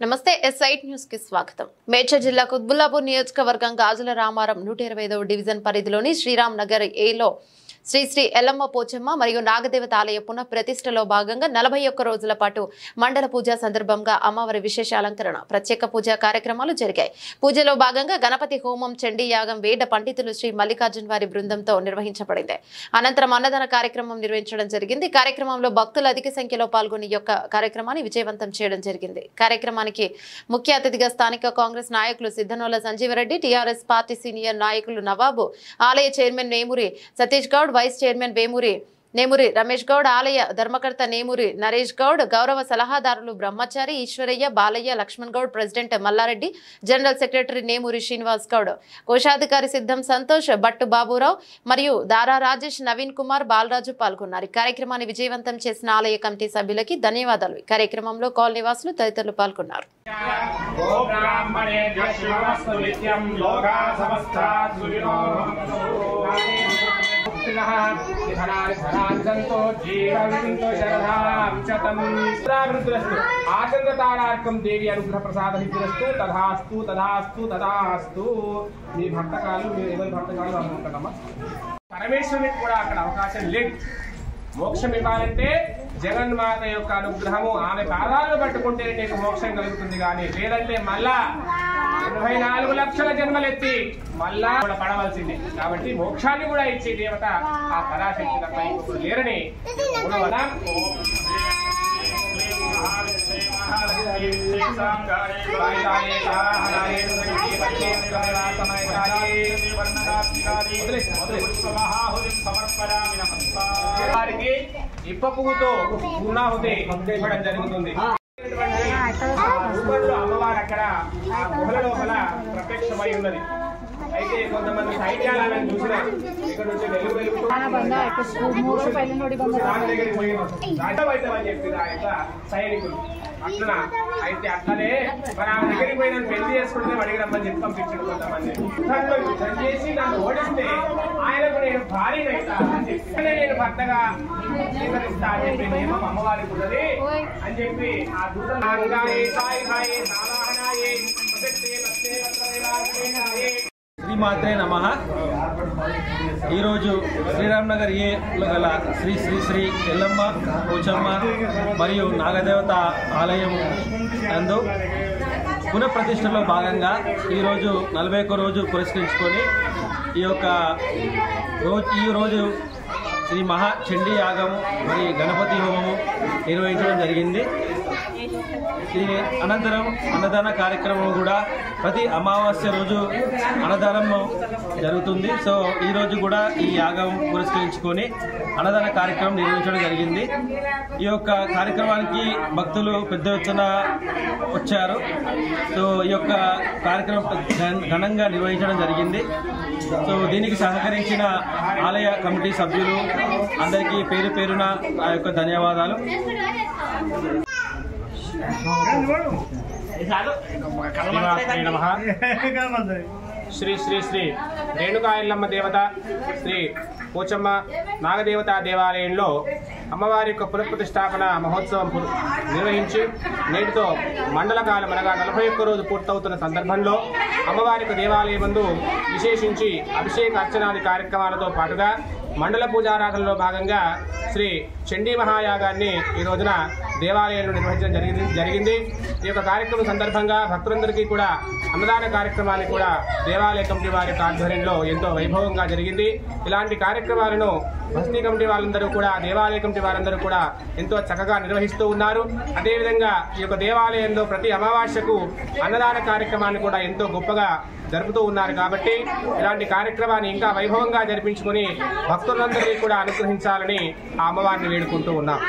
నమస్తే ఎస్ఐట్ న్యూస్ కి స్వాగతం. మేడ్చల్ జిల్లా కుత్బుల్లాపూర్ నియోజకవర్గం గాజుల రామారం 125వ డివిజన్ పరిధిలోని శ్రీరామ్ నగర్ ఏలో శ్రీ శ్రీ ఎల్లమ్మ పోచమ్మ మరియు నాగదేవత ఆలయ పునః ప్రతిష్టలో భాగంగా 41 రోజుల పాటు మండల పూజ సందర్భంగా అమ్మవారి విశేష అలంకరణ ప్రత్యేక పూజా కార్యక్రమాలు జరిగాయి. పూజలో భాగంగా గణపతి హోమం, చండీ యాగం వేద పండితులు శ్రీ మల్లికార్జున వారి బృందంతో నిర్వహించబడింది. అనంతరం అన్నదాన కార్యక్రమం నిర్వహించడం జరిగింది. కార్యక్రమంలో భక్తులు అధిక సంఖ్యలో పాల్గొని ఈ యొక్క కార్యక్రమాన్ని విజయవంతం చేయడం జరిగింది. కార్యక్రమానికి ముఖ్య అతిథిగా స్థానిక కాంగ్రెస్ నాయకులు Siddhanola Sanjeevareddy, TRS party senior నాయకులు నవాబు, ఆలయ chairman Nemuri Satish Goud, vice chairman Nemuri Ramesh Goud, ఆలయ ధర్మకర్త నేమూరి నరేష్ గౌడ్, గౌరవ సలహాదారులు Brahmachari, Eshwaraiah, Balaiah, Laxman Goud, president Mallareddy, general secretary Nemuri Srinivas Goud, కోశాధికారి సిద్ధం సంతోష్, భట్టు బాబురావు మరియు దారా రాజేష్, నవీన్ కుమార్, బాలరాజు పాల్గొన్నారు. కార్యక్రమాన్ని విజయవంతం చేసిన ఆలయ కమిటీ సభ్యులకి ధన్యవాదాలు. ఈ కార్యక్రమంలో కాలనీ నివాసులు తదితరులు పాల్గొన్నారు. ఆచంద్రతారార్కం దేవి అనుగ్రహ ప్రసాద సిద్ధిరస్తు. తథాస్తు తథాస్తు తథాస్తు. మీ భక్తకాలు మీరు ఎవరి భక్తకాలు అనుకుంటున్నామా? పరమేశ్వరునికి కూడా అక్కడ అవకాశం లేదు. మోక్షం ఇవ్వాలంటే జగన్మాత యొక్క అనుగ్రహము, ఆమె పాదాలను పట్టుకుంటే నీకు మోక్షం కలుగుతుంది. కానీ లేదంటే మళ్ళా 84 లక్షల జన్మలెత్తి మళ్ళా కూడా పడవలసింది. కాబట్టి మోక్షాన్ని కూడా ఇచ్చే దేవత ఆ పరాశక్తి తప్ప ఇంకొకరు లేరని వారికి ఇప్ప పువ్వుతో పూర్ణాహుతి ఇవ్వడం జరుగుతుంది. అమ్మవారు అక్కడ ఆ గుహల లోపల ప్రత్యక్షమై ఉన్నది. అయితే కొంతమంది సైన్యాలను చూసిన ఇక్కడ నుంచి వెలుగు అని చెప్పి ఆ యొక్క సైనికులు అట్లా. అయితే అట్లనే మరి ఆమె దగ్గరికి పోయి నన్ను పెళ్లి చేసుకుంటే అడిగి రమ్మని చెప్పి పంపించాడు. కొంతమంది యుద్ధం చేసి నన్ను ఓడిస్తే ఆయనకు నేను భార్యనైతా అని చెప్పి నేను భర్తగా స్వీకరిస్తా అని చెప్పి నియమం అమ్మవారికి ఉన్నది అని చెప్పి ఆ దూతలు శ్రీమాత్రే నమః. ఈరోజు శ్రీరామ్ నగర్ ఏలో గల శ్రీ శ్రీ శ్రీ ఎల్లమ్మ పోచమ్మ మరియు నాగదేవత ఆలయం నందు పునఃప్రతిష్టలో భాగంగా ఈరోజు 41 రోజు పురస్కరించుకొని ఈ రోజు శ్రీ మహా చండీ యాగము మరియు గణపతి హోమము నిర్వహించడం జరిగింది. దీని అనంతరం అన్నదాన కార్యక్రమం కూడా ప్రతి అమావాస్య రోజు అన్నదానం జరుగుతుంది. సో ఈ రోజు కూడా ఈ యాగం పురస్కరించుకొని అన్నదాన కార్యక్రమం నిర్వహించడం జరిగింది. ఈ యొక్క కార్యక్రమానికి భక్తులు పెద్ద ఎత్తున వచ్చారు. సో ఈ యొక్క కార్యక్రమం ఘనంగా నిర్వహించడం జరిగింది. సో దీనికి సహకరించిన ఆలయ కమిటీ సభ్యులు అందరికీ పేరు పేరున నా యొక్క ధన్యవాదాలు. శ్రీ శ్రీ శ్రీ రేణుకా ఎల్లమ్మ దేవత శ్రీ పోచమ్మ నాగదేవత దేవాలయంలో అమ్మవారి యొక్క పునఃప్రతిష్టాపన మహోత్సవం నిర్వహించి నేటితో మండల కాలం అనగా 41 రోజు పూర్తవుతున్న సందర్భంలో అమ్మవారి యొక్క దేవాలయం నందు విశేషించి అభిషేక అర్చనాది కార్యక్రమాలతో పాటుగా మండల పూజారాధనలో భాగంగా శ్రీ చండీ మహాయాగాన్ని ఈ రోజున దేవాలయంలో నిర్వహించడం జరిగింది. ఈ యొక్క కార్యక్రమం సందర్భంగా భక్తులందరికీ కూడా అన్నదాన కార్యక్రమాన్ని కూడా దేవాలయ కమిటీ వారి ఆధ్వర్యంలో ఎంతో వైభవంగా జరిగింది. ఇలాంటి కార్యక్రమాలను బస్తీ కమిటీ వాళ్ళందరూ కూడా దేవాలయ కమిటీ వారందరూ కూడా ఎంతో చక్కగా నిర్వహిస్తూ ఉన్నారు. అదేవిధంగా ఈ యొక్క దేవాలయంలో ప్రతి అమావాస్యకు అన్నదాన కార్యక్రమాన్ని కూడా ఎంతో గొప్పగా జరుపుతూ ఉన్నారు. కాబట్టి ఇలాంటి కార్యక్రమాన్ని ఇంకా వైభవంగా జరిపించుకొని భక్తులందరినీ కూడా అనుగ్రహించాలని ఆ అమ్మవారిని వేడుకుంటూ ఉన్నాం.